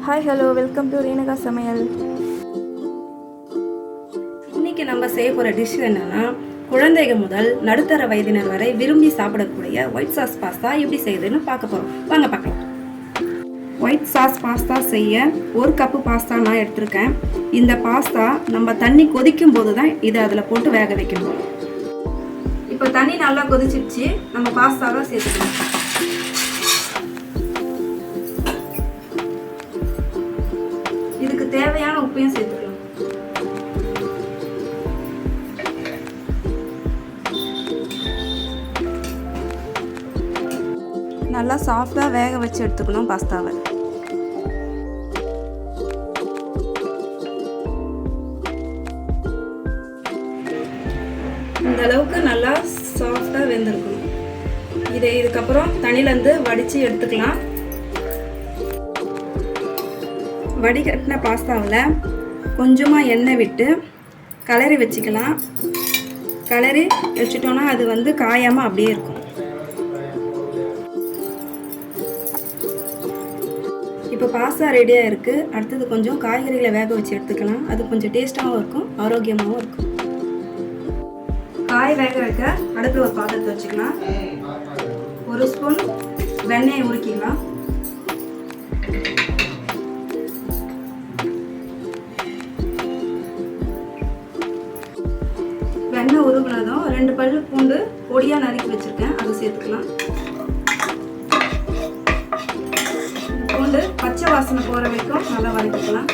Hi hello welcome to Renuka சமையல். இன்னைக்கு நம்ம செய்ய போகிற டிஷ் என்னன்னா, குழந்தைகள் முதல் நடுத்தர வயதினர் வரை விரும்பி சாப்பிடக்கூடிய ஒயிட் சாஸ் பாஸ்தா எப்படி செய்யுதுன்னு பார்க்க போகிறோம். வாங்க பார்க்கலாம். ஒயிட் சாஸ் பாஸ்தா செய்ய 1 கப்பு பாஸ்தா நான் எடுத்திருக்கேன். இந்த பாஸ்தா நம்ம தண்ணி கொதிக்கும் போது தான் இதை அதில் போட்டு வேக வைக்கணும். இப்போ தண்ணி நல்லா கொதிச்சிடுச்சு, நம்ம பாஸ்தாவை சேர்த்துக்கலாம். இதுக்கு தேவையான உப்பையும் சேர்த்துக்கலாம். நல்லா சாஃப்டாக வேக வச்சு எடுத்துக்கணும் பாஸ்தாவை. இந்த அளவுக்கு நல்லா சாஃப்டாக வெந்திருக்கணும். இதுக்கப்புறம் தண்ணியிலேருந்து வடித்து எடுத்துக்கலாம். வடிகட்டின பாஸ்தாவில் கொஞ்சமாக எண்ணெய் விட்டு கலரி வச்சுக்கலாம். கலரி வச்சுட்டோன்னா அது காயாமல் அப்படியே இருக்கும். இப்போ பாஸ்தா ரெடியாக இருக்குது. அடுத்தது கொஞ்சம் காய்கறிகளை வேக வச்சு எடுத்துக்கலாம். அது கொஞ்சம் டேஸ்ட்டாகவும் இருக்கும், ஆரோக்கியமாகவும் இருக்கும். காய் வேக வைக்க அடுப்பில் ஒரு பாத்திரத்தை வச்சுக்கலாம். 1 ஸ்பூன் வெண்ணெயை உருக்கிக்கலாம். வெண்ணெய் உருகுனதும் 2 பல்லு பூண்டு பொடியாக நறுக்கி வச்சுருக்கேன், அதை சேர்த்துக்கலாம். பூண்டு பச்சை வாசனை போகிற வரைக்கும் நல்லா வதக்கிக்கலாம்.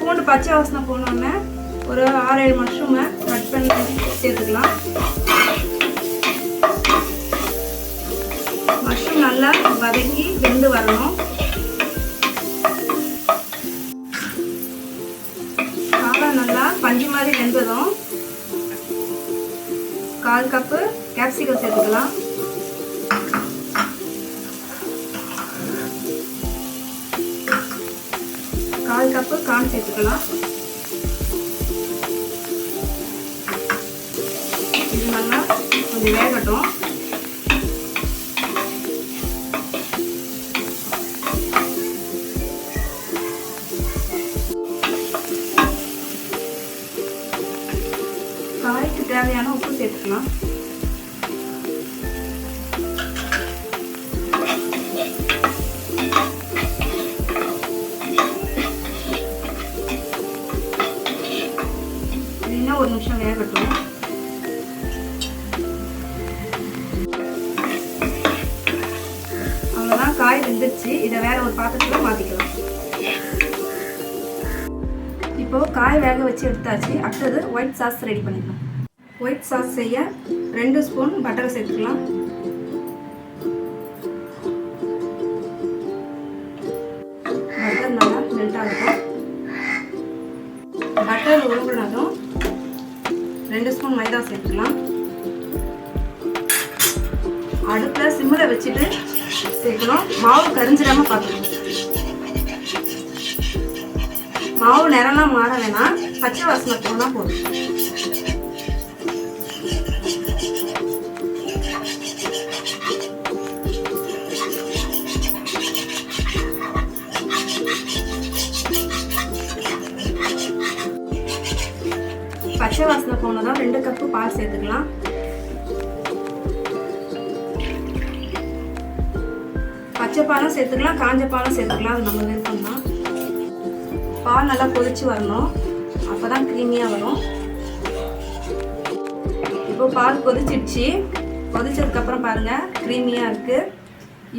பூண்டு பச்சை வாசனை போனோடனே ஒரு 6-7 மஷ்ரூமை கட் பண்ணி சேர்த்துக்கலாம். மஷ்ரூம் நல்லா வதக்கி வெந்து வரணும். காளான் நல்லா பஞ்சு மாதிரி வெந்ததும் 1/4 கப்பு கேப்சிகம் சேர்த்துக்கலாம். கால் கப்பு கார்ன் சேர்த்துக்கலாம். இது நல்லா கொஞ்சம் வேகட்டும். காய்க்கு தேவையான உப்பு சேர்த்துக்கலாம். இன்னும் 1 நிமிஷம் வேகட்டும். அவ்வளோதான், காய் வெந்துருச்சு. இதை வேற ஒரு பாத்திரத்தில் மாற்றிக்கலாம். இப்போ காய் வேக வச்சு எடுத்தாச்சு. அடுத்தது ஒயிட் சாஸ் ரெடி பண்ணிக்கலாம். ஒயிட் சாஸ் செய்ய 2 ஸ்பூன் பட்டரை சேர்த்துக்கலாம். பட்டர் நல்லா மெல்ட் ஆகட்டும். பட்டர் உருகுனதும் 2 ஸ்பூன் மைதா சேர்த்துக்கலாம். அடுப்பில் சிம்மில் வச்சுட்டு சேர்க்கணும். மாவு கரிஞ்சிடாமல் பார்த்துக்கணும். மாவு நிறம்லாம் மாற வேணாம், பச்சை வாசனை போனால் போதும். பச்சை வாசனை போனதும் 2 கப்பு பால் சேர்த்துக்கலாம். பச்சை பாலும் சேர்த்துக்கலாம், காஞ்ச பாலும் சேர்த்துக்கலாம், அது நம்ம விருப்பம் தான். பால் நல்லா கொதிச்சு வரணும், அப்போ தான் க்ரீமியாக வரும். இப்போ பால் கொதிச்சிடுச்சு. கொதிச்சதுக்கப்புறம் பாருங்கள் க்ரீமியாக இருக்குது.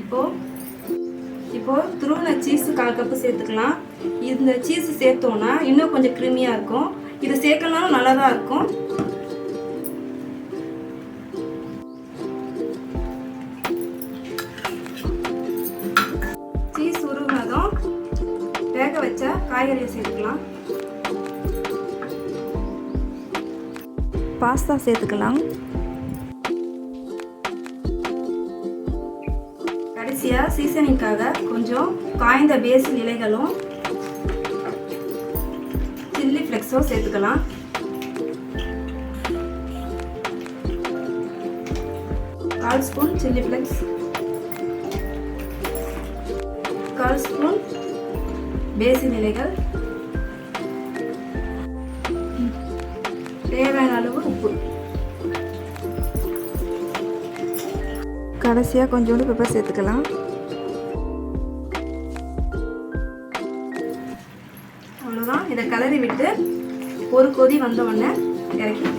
இப்போது துருவின சீஸு 1/4 கப்பு சேர்த்துக்கலாம். இந்த சீஸு சேர்த்தோன்னா இன்னும் கொஞ்சம் க்ரீமியாக இருக்கும். இது சேர்க்கலனாலும் நல்லா தான் இருக்கும். சீஸ் உருகுனதும் வேக வச்ச காய்கறியை சேர்த்துக்கலாம். பாஸ்தா சேர்த்துக்கலாம். கடைசியாக சீசனிங்காக கொஞ்சம் காய்ந்த பேசில் இலைகளும் சில்லி ஃப்ளெக்ஸும் சேர்த்துக்கலாம். 1/4 spoon chilli flakes, 1/4 spoon basin இலைகள், தேவையான அளவு உப்பு. கடைசியாக கொஞ்சோண்டு பெப்பர் சேர்த்துக்கலாம். அவ்வளோதான். இதை கலரி விட்டு ஒரு கொதி வந்த உடனே இறக்கி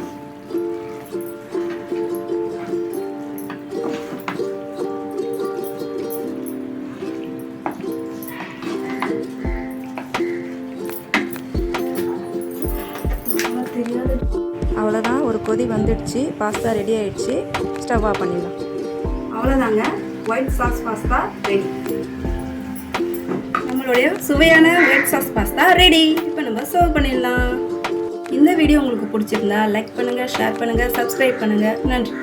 அவ்வளோதான், ஒரு கொதி வந்துடுச்சு, பாஸ்தா ரெடி ஆயிடுச்சு. ஸ்டவ் ஆஃப் பண்ணிடலாம். அவ்வளோதாங்க, ஒயிட் சாஸ் பாஸ்தா ரெடி. நம்மளுடைய சுவையான ஒயிட் சாஸ் பாஸ்தா ரெடி. இப்போ நம்ம சர்வ் பண்ணிடலாம். இந்த வீடியோ உங்களுக்கு பிடிச்சிருந்தா லைக் பண்ணுங்கள், ஷேர் பண்ணுங்கள், சப்ஸ்கிரைப் பண்ணுங்கள். நன்றி.